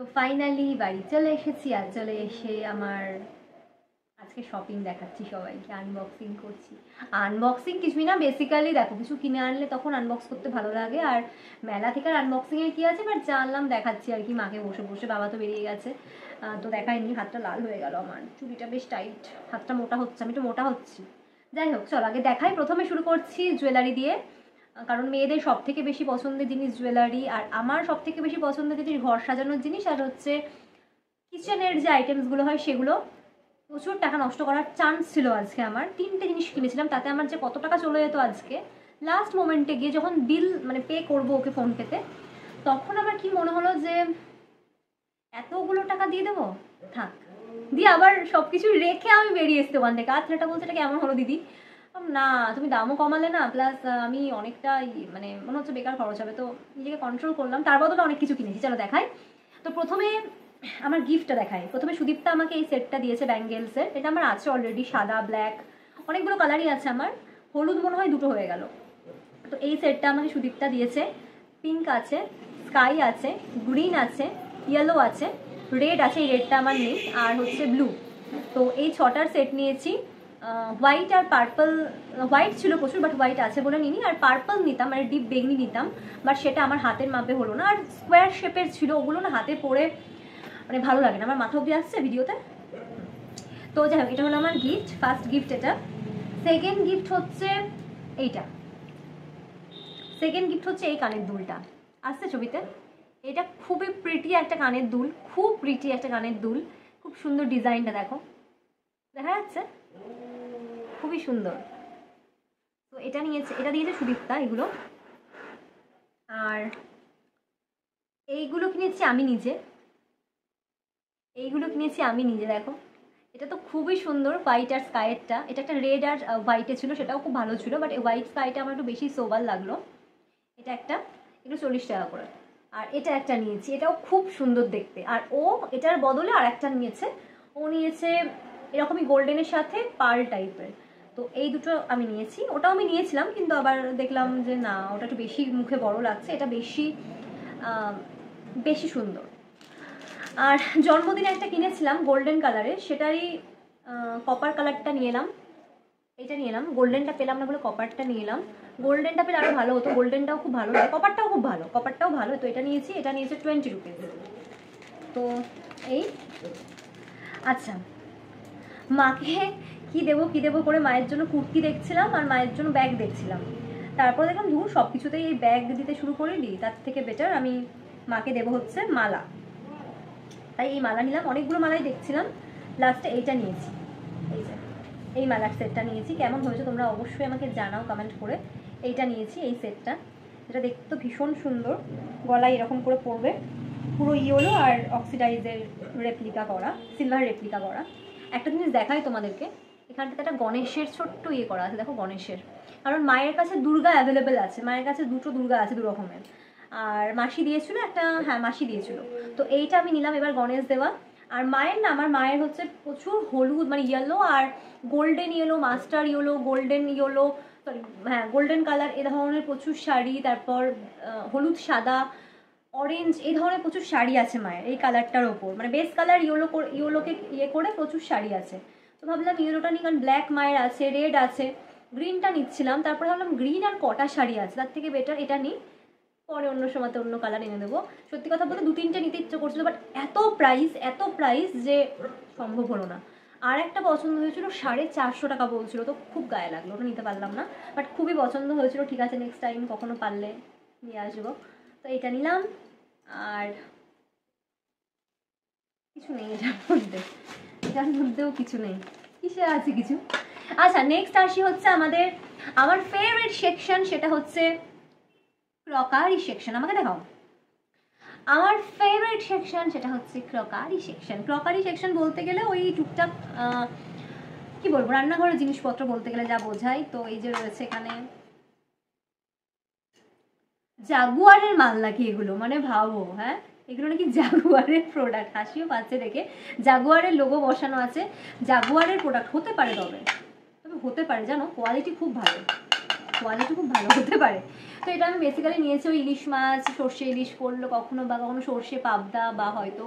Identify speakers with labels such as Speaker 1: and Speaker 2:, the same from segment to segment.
Speaker 1: তো ফাইনালি বাড়ি চলে এসেছি, আর চলে এসে আমার আজকে শপিং দেখাচ্ছি, সবাইকে আনবক্সিং করছি। আনবক্সিং কিছুই না, বেসিক্যালি দেখো কিছু কিনে আনলে তখন আনবক্স করতে ভালো লাগে, আর মেলা থেকে আর আনবক্সিংয়ের কী আছে, বাট জানলাম দেখাচ্ছি আর কি মাকে বসে বসে। বাবা তো বেরিয়ে গেছে, তো দেখায়নি। হাতটা লাল হয়ে গেল আমার, চুড়িটা বেশ টাইট, হাতটা মোটা হচ্ছে, আমি তো মোটা হচ্ছি। যাই হোক, চল আগে দেখাই। প্রথমে শুরু করছি জুয়েলারি দিয়ে, কারণ মেয়েদের সব থেকে বেশি পছন্দের জিনিস জুয়েলারি, আর আমার সব থেকে বেশি পছন্দের জিনিস ঘর সাজানোর জিনিস, আর হচ্ছে কিচেনের যে আইটেমসগুলো হয় সেগুলো। প্রচুর টাকা নষ্ট করার চান্স ছিল আজকে আমার, 3টে জিনিস কিনেছিলাম, তাতে আমার যে কত টাকা চলে যেত আজকে। লাস্ট মোমেন্টে গিয়ে যখন বিল মানে পে করবো ওকে ফোন পেতে, তখন আমার কি মনে হলো যে এতগুলো টাকা দিয়ে দেবো, থাক, দিয়ে আবার সব কিছু রেখে আমি বেরিয়ে এসতে ওখান থেকে। আর ছেলেটা বলছে এটা কেমন হলো দিদি, না তুমি দামও কমালে না, প্লাস আমি অনেকটা মানে মনে হচ্ছে বেকার খরচ হবে, তো নিজেকে কন্ট্রোল করলাম। তার বদলে অনেক কিছু কিনেছি, চলো দেখাই। তো প্রথমে আমার গিফটটা দেখাই। প্রথমে সুদীপ্তা আমাকে এই সেটটা দিয়েছে, ব্যাঙ্গেলসের। এটা আমার আছে অলরেডি, সাদা ব্ল্যাক অনেকগুলো কালারই আছে আমার, হলুদ মনে হয় 2টো হয়ে গেল। তো এই সেটটা আমাকে সুদীপ্তা দিয়েছে। পিঙ্ক আছে, স্কাই আছে, গ্রিন আছে, ইয়েলো আছে, রেড আছে, এই রেডটা আমার নেই, আর হচ্ছে ব্লু। তো এই 6টার সেট নিয়েছি। হোয়াইট আর পার্পল, হোয়াইট ছিল প্রচুর বাট হোয়াইট আছে বলে নিনি, আর পার্পল নিতাম মানে ডিপ বেগনি নিতাম, বাট সেটা আমার হাতের মাপে হলো না, আর স্কোয়ার শেপের ছিল, ওগুলো না হাতে পরে মানে ভালো লাগে না, আমার মাথা অব্দি আসছে ভিডিওতে। তো যাই হোক, এটা হলো আমার গিফট, ফার্স্ট গিফট এটা। সেকেন্ড গিফট হচ্ছে এইটা, সেকেন্ড গিফট হচ্ছে এই কানের দুলটা, আসছে ছবিতে। এটা খুবই প্রিটি একটা কানের দুল, খুব প্রিটি একটা কানের দুল, খুব সুন্দর ডিজাইনটা দেখো, দেখা যাচ্ছে, খুবই সুন্দর। তো এটা নিয়েছে, এটা দিয়েছে সুদীপ্তা এগুলো। আর এইগুলো কিনেছি আমি নিজে, এইগুলো কিনেছি আমি নিজে, দেখো এটা তো খুবই সুন্দর, হোয়াইট আর স্কাইয়েরটা। এটা একটা রেড আর হোয়াইটে ছিল, সেটাও খুব ভালো ছিল, বাট হোয়াইট স্কাইটা আমার একটু বেশি সোবার লাগলো। এটা একটা, এগুলো 40 টাকা করে। আর এটা একটা নিয়েছি, এটাও খুব সুন্দর দেখতে। আর ও এটার বদলে আর একটা নিয়েছে, ও নিয়েছে এরকমই গোল্ডেনের সাথে পার্ল টাইপের। তো এই দুটো আমি নিয়েছি, ওটাও আমি নিয়েছিলাম, কিন্তু আবার দেখলাম যে না, ওটা একটু বেশি মুখে বড় লাগছে, এটা বেশি বেশি সুন্দর। আর জন্মদিনে একটা কিনেছিলাম গোল্ডেন কালারের, সেটারই কপার কালারটা নিয়ে এলাম, এটা নিয়ে এলাম। গোল্ডেনটা পেলাম না বলে কপারটা নিয়ে এলাম, গোল্ডেনটা পেলে আরও ভালো হতো, গোল্ডেনটাও খুব ভালো লাগে, কপারটাও খুব ভালো, কপারটাও ভালো। তো এটা নিয়েছি, এটা নিয়েছে 20 রুপিস। তো এই, আচ্ছা মাকে কি দেবো করে মায়ের জন্য কুর্তি দেখছিলাম আর মায়ের জন্য ব্যাগ দেখছিলাম, তারপর দেখলাম ধুর সব কিছুতেই এই ব্যাগ দিতে শুরু করে দিই, তার থেকে বেটার আমি মাকে দেবো হচ্ছে মালা। তাই এই মালা নিলাম, অনেকগুলো মালাই দেখছিলাম, লাস্টে এইটা নিয়েছি, এই যে এই মালার সেটটা নিয়েছি। কেমন হয়েছে তোমরা অবশ্যই আমাকে জানাও কমেন্ট করে। এইটা নিয়েছি, এই সেটটা, এটা দেখতে তো ভীষণ সুন্দর, গলায় এরকম করে পরবে, পুরো ইয়েলো আর অক্সিডাইজের রেপ্লিকা করা, সিলভার রেপ্লিকা করা। একটা জিনিস দেখাই তোমাদেরকে, এখানটাতে একটা গণেশের ছোট্ট ইয়ে করা আছে, দেখো গণেশের, কারণ মায়ের কাছে দুর্গা অ্যাভেলেবেল আছে, মায়ের কাছে 2টো দুর্গা আছে 2 রকমের, আর মাসি দিয়েছিল একটা, হ্যাঁ মাসি দিয়েছিল। তো এইটা আমি নিলাম এবার গণেশ দেওয়া। আর মায়ের না, আমার মায়ের হচ্ছে প্রচুর হলুদ মানে ইয়েলো আর golden yellow, master yellow, golden yellow, sorry হ্যাঁ গোল্ডেন কালার, এ ধরনের প্রচুর শাড়ি, তারপর হলুদ সাদা অরেঞ্জ, এই ধরনের প্রচুর শাড়ি আছে মায়ের এই কালারটার ওপর, মানে বেস কালার ইয়েলোকে ইয়ে করে প্রচুর শাড়ি আছে। তো ভাবলাম ইয়েলোটা নিই, কারণ ব্ল্যাক মায়ের আছে, রেড আছে, গ্রিনটা নিচ্ছিলাম, তারপরে ভাবলাম গ্রিন আর কটা শাড়ি আছে, তার থেকে বেটার এটা নিই, পরে অন্য সময়তে অন্য কালার এনে দেবো। সত্যি কথা বলতে 2-3টে নিতে ইচ্ছে করছিল, বাট এত প্রাইস যে সম্ভব হলো না। আর একটা পছন্দ হয়েছিল 450 টাকা বলছিল, তো খুব গায়ে লাগলো, ওটা নিতে পারলাম না, বাট খুবই পছন্দ হয়েছিল। ঠিক আছে, নেক্সট টাইম কখনো পারলে নিয়ে আসবো। তো এইটা নিলাম, আর কিছু নেই এটার মধ্যেও কিছু নেই, কিসে আছে কিছু। আচ্ছা নেক্সট আসি হচ্ছে আমার ফেভারিট সেকশন, সেটা হচ্ছে ক্রকারি সেকশন। আমাকে দেখাও, আমার ফেভারিট সেকশন সেটা হচ্ছে ক্রকারি সেকশন। ক্রকারি সেকশন বলতে গেলে ওই টুকটাক কি বলবো, রান্নাঘরের জিনিসপত্র বলতে গেলে যা বোঝায়। তো এই যে রয়েছে এখানে জাগুয়ারের মাল নাকি এগুলো, মানে ভাবো, হ্যাঁ এগুলো নাকি জাগুয়ারের প্রোডাক্ট, হাসিও পাচ্ছে দেখে, জাগুয়ারের লোগো বসানো আছে, জাগুয়ারের প্রোডাক্ট হতে পারে, তবে হতে পারে জানো, কোয়ালিটি খুব ভালো। কোয়ালিটি খুব ভালো হতে পারে। তো এটা আমি বেসিক্যালি নিয়েছি ওই ইলিশ মাছ, সর্ষে ইলিশ করলো কখনো, বা কখনো সর্ষে পাবদা, বা হয়তো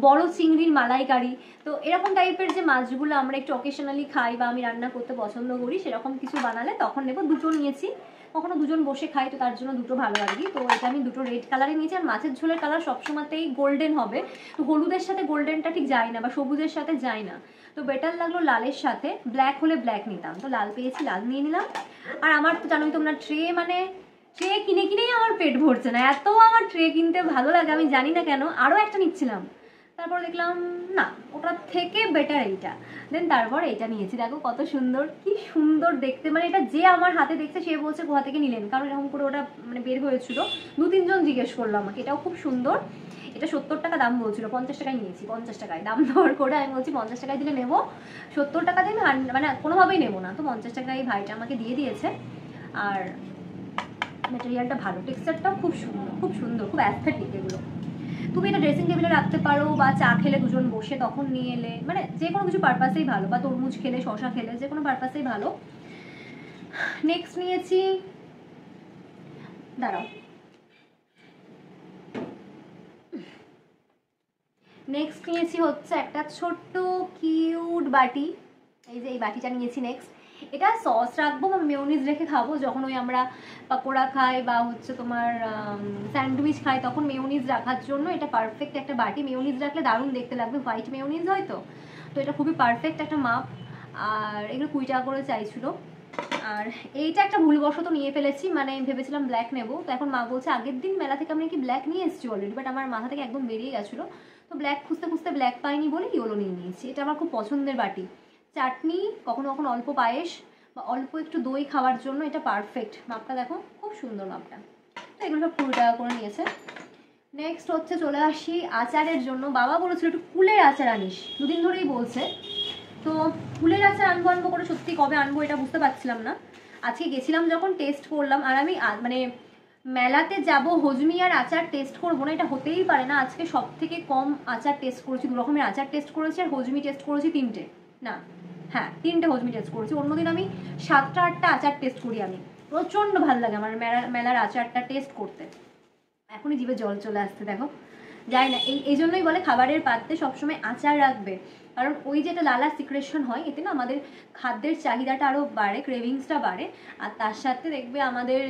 Speaker 1: বড় চিংড়ির মালাইকারি। তো এরকম টাইপের যে মাছগুলো আমরা একটু অকেশনালি খাই বা আমি রান্না করতে পছন্দ করি, সেরকম কিছু বানালে তখন নেবো। দুটো নিয়েছি, কখনো দুজন বসে খাই, তো তার জন্য দুটো ভালো আর কি। তো এটা আমি দুটো রেড কালারে নিয়েছি। আর মাছের ঝোলের কালার সবসময়তেই গোল্ডেন হবে, তো হলুদের সাথে গোল্ডেনটা ঠিক যায় না, বা সবুজের সাথে যায় না। তো বেটার লাগলো লালের সাথে, ব্ল্যাক হলে ব্ল্যাক নিতাম, তো লাল পেয়েছি, লাল নিয়ে নিলাম। আর আমার তো জানোই তোমরা ট্রে, মানে ট্রে কিনে কিনেই আমার পেট ভরছে না, এত আমার ট্রে কিনতে ভালো লাগে, আমি জানি না কেন। আরও একটা নিচ্ছিলাম, তারপর দেখলাম না, ওটার থেকে বেটার এইটা। দেন তারপর এটা নিয়েছি। দেখো কত সুন্দর, কি সুন্দর দেখতে, মানে এটা যে আমার হাতে দেখছে সে বলছে কোথা থেকে নিলেন, কারণ এরকম করে ওটা মানে বের হয়েছিল। 2-3 জন জিজ্ঞেস করলো আমাকে। এটাও খুব সুন্দর। এটা 70 টাকা দাম বলছিল, 50 টাকায় নিয়েছি। 50 টাকায় দাম দেওয়ার করে আমি বলছি 50 টাকায় দিলে নেবো, 70 টাকা দিয়ে আমি মানে কোনোভাবেই নেবো না। তো 50 টাকায় ভাইটা আমাকে দিয়ে দিয়েছে। আর ম্যাটেরিয়ালটা ভালো, টেক্সচারটাও খুব সুন্দর, খুব সুন্দর, খুব অ্যাস্থেটিক এগুলো। তুমি এটা ড্রেসিং টেবিলে রাখতে পারো, বা চা খেলে দুজন বসে তখন নিয়ে এলে, মানে যে কোনো কিছু পারপাসেই ভালো, বা তরমুজ খেলে, শশা খেলে, যে কোনো পারপাসেই ভালো। নেক্সট নিয়েছি, দাঁড়াও, নেক্সট নিয়েছি হচ্ছে একটা ছোট্ট কিউট বাটি। এই যে এই বাটিটা নিয়েছি নেক্সট। এটা সস রাখবো বা মেয়োনিজ রেখে খাবো, যখন ওই আমরা পকোড়া খাই বা হচ্ছে তোমার স্যান্ডউইচ খাই, তখন মেয়োনিজ রাখার জন্য এটা পারফেক্ট একটা বাটি। মেয়োনিজ রাখলে দারুণ দেখতে লাগবে, হোয়াইট মেয়োনিজ হয়তো, তো এটা খুবই পারফেক্ট একটা মাপ। আর এগুলো 20 টাকা করে চাইছিল। আর এইটা একটা ভুলবশত নিয়ে ফেলেছি, মানে ভেবেছিলাম ব্ল্যাক নেবো, তো এখন মা বলছে আগের দিন মেলা থেকে আমি কি ব্ল্যাক নিয়ে এসেছি অলরেডি, বাট আমার মাথা থেকে একদম বেরিয়ে গেছিলো। তো ব্ল্যাক খুঁজতে খুঁজতে ব্ল্যাক পাইনি বলে ইয়েলো নিয়ে নিয়েছি। এটা আমার খুব পছন্দের বাটি। চাটনি, কখনো কখনো অল্প পায়েস বা অল্প একটু দই খাওয়ার জন্য এটা পারফেক্ট। মাপটা দেখো, খুব সুন্দর মাপটা। তো এগুলো সব 20 টাকা করে নিয়েছে। নেক্সট হচ্ছে চলে আসি আচারের জন্য। বাবা বলেছিল একটু কুলের আচার আনিস, দুদিন ধরেই বলছে। তো কুলের আচার আনবো আনবো করে সত্যি কবে আনবো এটা বুঝতে পারছিলাম না। আজকে গেছিলাম যখন, টেস্ট করলাম। আর আমি মানে মেলাতে যাব হজমি আর আচার টেস্ট করবো না, এটা হতেই পারে না। আজকে সব থেকে কম আচার টেস্ট করেছি, 2 রকমের আচার টেস্ট করেছি, আর হজমি টেস্ট করেছি 3টে, না হ্যাঁ 3টে হজমি টেস্ট করেছি। অন্যদিন আমি 7টা-8টা আচার টেস্ট করি। আমি প্রচণ্ড ভালো লাগে আমার মেলার আচারটা টেস্ট করতে। এখনই জিভে জল চলে আসছে দেখো, যায় না। এই জন্যই বলে খাবারের পাত্রে সবসময় আচার রাখবে, কারণ ওই যেটা লালা সিক্রেশন হয়, এতে না আমাদের খাদ্যের চাহিদাটা আরও বাড়ে, ক্রেভিংসটা বাড়ে। আর তার সাথে দেখবে আমাদের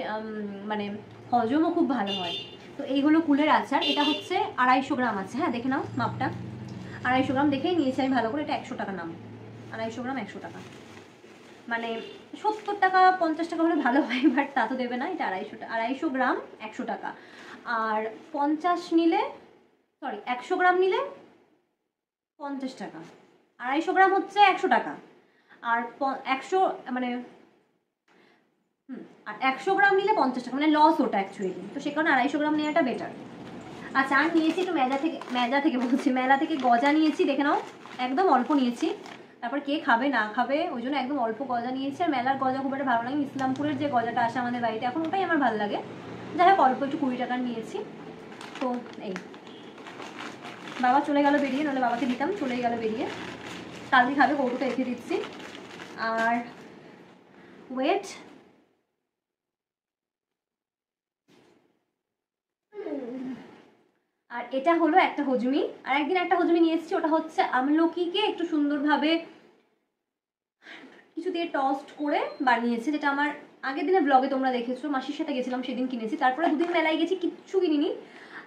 Speaker 1: মানে হজমও খুব ভালো হয়। তো এই হলো কুলের আচার। এটা হচ্ছে 250 গ্রাম আছে, হ্যাঁ দেখে নাও মাপটা। 250 গ্রাম দেখেই নিয়েছি আমি ভালো করে। এটা 100 টাকা নাম, 250 গ্রাম 100 টাকা, মানে 70 টাকা 50 টাকা হলে ভালো হয়, বাট তা তো দেবে না। এটা 250 গ্রাম 100 টাকা। আর 50 নিলে, সরি 100 গ্রাম নিলে 50 টাকা, 250 গ্রাম হচ্ছে 100 টাকা। আর 100 মানে আর 100 গ্রাম নিলে 50 টাকা, মানে লস ওটা অ্যাকচুয়ালি। তো সে কারণে 250 গ্রাম নেওয়াটা বেটার। আচ্ছা, আর নিয়েছি একটু মেলা থেকে গজা নিয়েছি, দেখে নাও একদম অল্প নিয়েছি। তারপর কে খাবে না খাবে ওই জন্য একদম অল্প গজা নিয়েছি। আর মেলার গজা খুব একটা ভালো লাগে, ইসলামপুরের যে গজাটা আসে আমাদের বাড়িতে এখন, ওটাই আমার ভালো লাগে। যাই হোক অল্প একটু 20 টাকার নিয়েছি। তো এই বাবা চলে গেল বেরিয়ে, নাহলে বাবাকে দিতাম, চলে গেল বেরিয়ে। কালকে খাবে, কৌটোতে রেখে দিচ্ছি। আর ওয়েট, আর এটা হলো একটা হজমি। আর একদিন একটা হজমি নিয়ে এসেছি, ওটা হচ্ছে আমলকিকে একটু সুন্দরভাবে কিছু দিয়ে টস্ট করে বানিয়েছে, যেটা আমার আগের দিনের ব্লগে তোমরা দেখেছো। মাসির সাথে গেছিলাম সেদিন কিনেছি, তারপরে 2 দিন মেলায় গেছি, কিচ্ছু কিনিনি।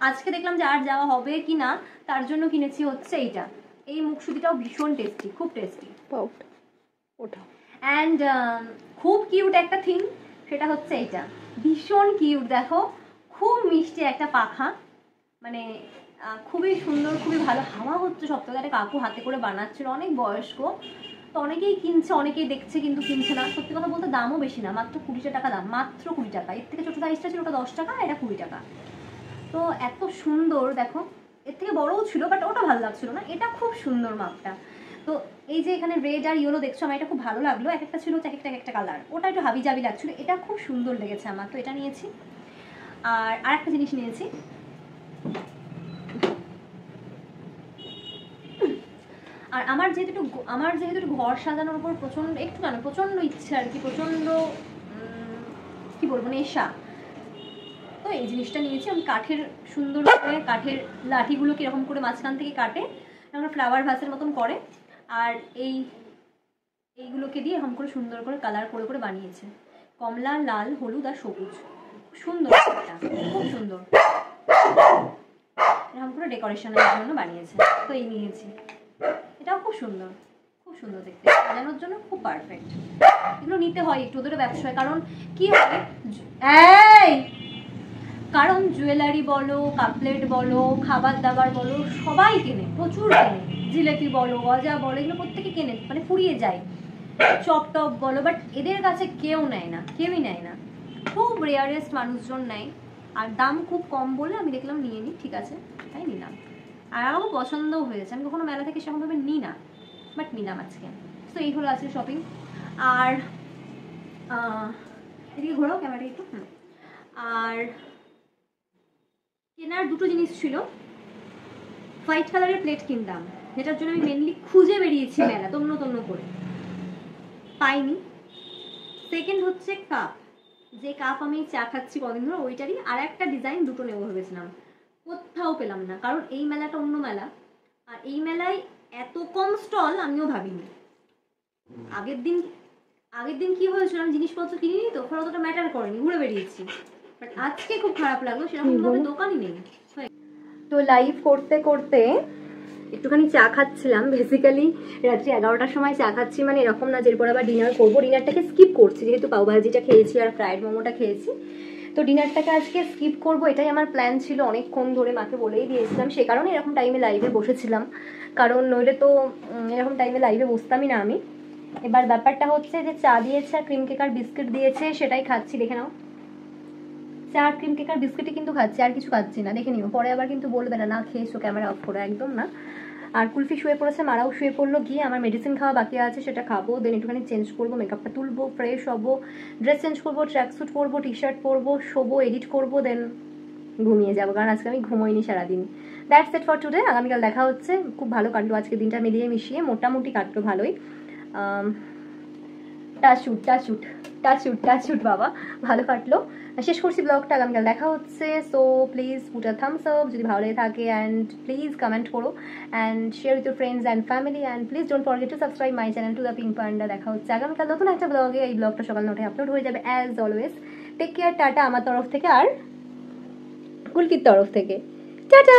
Speaker 1: আজকে দেখলাম যে আর যাওয়া হবে কি না, তার জন্য কিনেছি হচ্ছে এইটা। এই মুখশুদিটাও ভীষণ টেস্টি, খুব টেস্টি ওটা। অ্যান্ড খুব কিউট একটা থিং, সেটা হচ্ছে এইটা, ভীষণ কিউট। দেখো খুব মিষ্টি একটা পাখা, মানে খুবই সুন্দর, খুবই ভালো। হাওয়া হচ্ছে সব থেকে। একটা কাকু হাতে করে বানাচ্ছিল, অনেক বয়স্ক, তো অনেকেই কিনছে, অনেকেই দেখছে কিন্তু কিনছে না। সত্যি কথা বলতে দামও বেশি না, মাত্র 20 টাকা দাম, মাত্র 20 টাকা। এর থেকে ছোটো সাইজটা ছিল ওটা 10 টাকা, এটা 20 টাকা। তো এত সুন্দর দেখো, এর থেকে বড়ও ছিল বাট ওটা ভালো লাগছিল না, এটা খুব সুন্দর মাপটা। তো এই যে এখানে রেড আর ইয়েলো দেখছো, আমার এটা খুব ভালো লাগলো। এক একটা ছিল এক একটা কালার, ওটা একটু হাবি জাবি লাগছিল, এটা খুব সুন্দর লেগেছে আমার, তো এটা নিয়েছি। আর আরেকটা জিনিস নিয়েছি, আর আমার যেহেতু একটু ঘর সাজানোর উপর প্রচণ্ড একটু কেন প্রচণ্ড ইচ্ছে আর কি, প্রচণ্ড বলবো, নেশা। তো এই জিনিসটা নিয়েছি আমি, কাঠের সুন্দর করে কাঠের লাঠিগুলোকে এরকম করে মাঝখান থেকে কাটে আমরা ফ্লাওয়ার ভাসের মতন করে, আর এইগুলোকে দিয়ে এরকম করে সুন্দর করে কালার করে করে বানিয়েছে, কমলা, লাল, হলুদ আর সবুজ। সুন্দর, খুব সুন্দর, এরকম করে ডেকোরেশনের জন্য বানিয়েছে। তো এই নিয়েছি, এটাও খুব সুন্দর, খুব সুন্দর দেখতে, সাজানোর জন্য খুব পারফেক্ট। এগুলো নিতে হয় একটু ওদের ব্যবসায়, কারণ কি হয়, কারণ জুয়েলারি বলো, কাপলেট বলো, খাবার দাবার বলো, সবাই কেনে, প্রচুর কেনে। জিলেপি বলো, গজা বলো, এগুলো প্রত্যেকে কেনে, মানে ফুরিয়ে যায়। চপ টপ বলো, বাট এদের কাছে কেউ নেয় না, কেউই নেয় না, খুব রেয়ারেস্ট মানুষজন নেয়। আর দাম খুব কম বলে আমি দেখলাম নিয়ে নিই, ঠিক আছে তাই নিলাম। আর আমারও পছন্দও হয়েছে, আমি কখনো মেলা থেকে সেরকমভাবে নিই না, বাট নিলাম আজকে। তো এই হলো আজকে শপিং। আর এদিকে ঘোরাও ক্যামেরা একটু। আর কেনার দুটো জিনিস ছিল, হোয়াইট কালারের প্লেট কিনতাম, যেটার জন্য আমি মেনলি খুঁজে বেরিয়েছি মেলা তন্ন তন্ন করে, পাইনি। সেকেন্ড হচ্ছে কাপ, যে কাপ আমি চা খাচ্ছি কদিন ধরে ওইটারই আর একটা ডিজাইন দুটো নেবো ভেবেছিলাম, কোথাও পেলাম না, কারণ এই মেলাটা অন্য মেলা, আর এই মেলায় এত কম স্টল আমিও ভাবিনি। আগের দিন কি হয়েছিল, আমি জিনিসপত্র কিনিনি তো, ওখানে অতটা ম্যাটার করেনি, ঘুরে বেরিয়েছি। বাট আজকে খুব খারাপ লাগলো, সেরকম ভাবে দোকানই নেই। তো লাইভ করতে করতে একটুখানি চা খাচ্ছিলাম, বেসিক্যালি রাত্রি 11টার সময় চা খাচ্ছি, মানে এরকম না যে এরপর আবার ডিনার করবো, ডিনারটাকে স্কিপ করছি, যেহেতু পাওভাজিটা খেয়েছি আর ফ্রাইড মোমোটা খেয়েছি, তো ডিনারটাকে আজকে স্কিপ করবো, এটাই আমার প্ল্যান ছিল অনেকক্ষণ ধরে, মাকে বলেই দিয়েছিলাম, সে কারণে এরকম টাইমে লাইভে বসেছিলাম, কারণ নইলে তো এরকম টাইমে লাইভে বসতামই না আমি। এবার ব্যাপারটা হচ্ছে যে চা দিয়েছে আর ক্রিম কেক আর বিস্কিট দিয়েছে, সেটাই খাচ্ছি, দেখে নাও। চা আর ক্রিম কেক আর বিস্কিটই কিন্তু খাচ্ছি, আর কিছু খাচ্ছি না, দেখে নিও, পরে আবার কিন্তু বলবে না, না খেয়েছো ক্যামেরা অফ করে, একদম না। আর কুলফি শুয়ে পড়েছে, মারাও শুয়ে পড়লো, গিয়ে আমার মেডিসিন খাওয়া বাকি আছে, সেটা খাবো, দেন একটুখানি চেঞ্জ করবো, মেকআপটা তুলবো, ফ্রেশ হবো, ড্রেস চেঞ্জ করবো, ট্র্যাক স্যুট পরবো, টি শার্ট পরবো, শোবো, এডিট করবো, দেন ঘুমিয়ে যাবো, কারণ আজকে আমি ঘুমোইনি সারাদিন। That's it for today. আগামীকাল দেখা হচ্ছে। খুব ভালো কাটলো আজকে দিনটা, মিলিয়ে মিশিয়ে মোটামুটি কাটলো ভালোই। টাচ শুট বাবা, ভালো কাটলো। শেষ করছি ব্লগটা, আগামীকাল দেখা হচ্ছে। So please put a Thums up যদি ভালো লেগে থাকে, অ্যান্ড প্লিজ কমেন্ট করো and share with your friends and family, and please don't forget to subscribe my channel to the pink পান্ডা। দেখা হচ্ছে আগামীকাল নতুন একটা ব্লগে। এই ব্লগটা সকাল 9টায় আপলোড হয়ে যাবে as always. Take care, tata আমার তরফ থেকে আর কুলকির তরফ থেকে। টাটা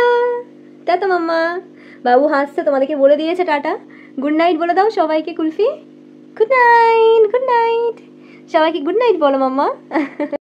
Speaker 1: টাটা মাম্মা, বাবু হাসছে, তোমাদেরকে বলে দিয়েছে টাটা। গুড নাইট বলে দাও সবাইকে। Kulfi good night, good night, সবাইকে গুড নাইট বলো মাম্মা।